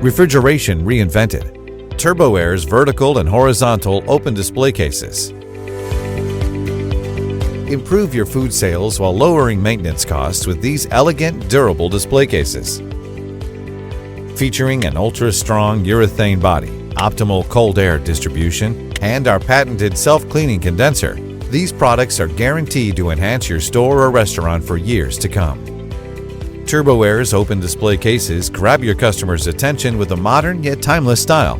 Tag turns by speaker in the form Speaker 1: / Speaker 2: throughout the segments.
Speaker 1: Refrigeration reinvented. Turbo Air's vertical and horizontal open display cases. Improve your food sales while lowering maintenance costs with these elegant, durable display cases. Featuring an Ultra Strong Urethane Body, optimal cold air distribution, and our patented self-cleaning condenser, these products are guaranteed to enhance your store or restaurant for years to come. Turbo Air's open display cases grab your customers' attention with a modern yet timeless style.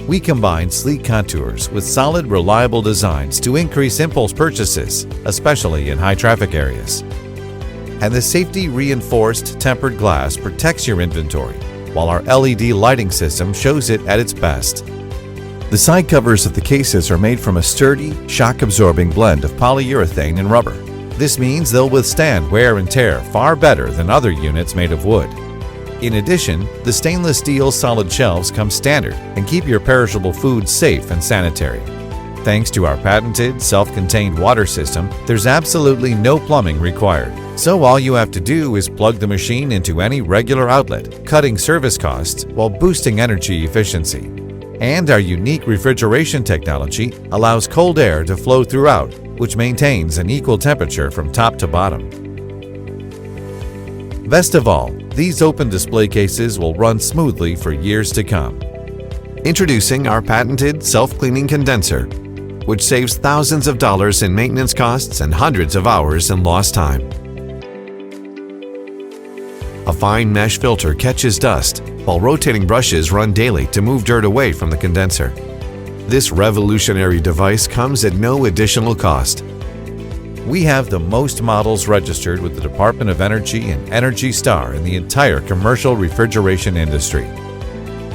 Speaker 1: We combine sleek contours with solid, reliable designs to increase impulse purchases, especially in high-traffic areas. And the safety-reinforced tempered glass protects your inventory, while our LED lighting system shows it at its best. The side covers of the cases are made from a sturdy, shock-absorbing blend of polyurethane and rubber. This means they'll withstand wear and tear far better than other units made of wood. In addition, the stainless steel solid shelves come standard and keep your perishable food safe and sanitary. Thanks to our patented, self-contained water system, there's absolutely no plumbing required. So all you have to do is plug the machine into any regular outlet, cutting service costs while boosting energy efficiency. And our unique refrigeration technology allows cold air to flow throughout, which maintains an equal temperature from top to bottom. Best of all, these open display cases will run smoothly for years to come. Introducing our patented self-cleaning condenser, which saves thousands of dollars in maintenance costs and hundreds of hours in lost time. A fine mesh filter catches dust, while rotating brushes run daily to move dirt away from the condenser. This revolutionary device comes at no additional cost. We have the most models registered with the Department of Energy and Energy Star in the entire commercial refrigeration industry.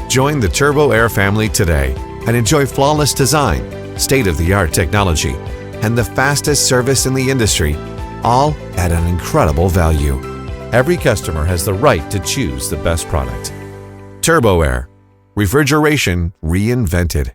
Speaker 1: Join the Turbo Air family today and enjoy flawless design, state-of-the-art technology, and the fastest service in the industry, all at an incredible value. Every customer has the right to choose the best product. Turbo Air. Refrigeration reinvented.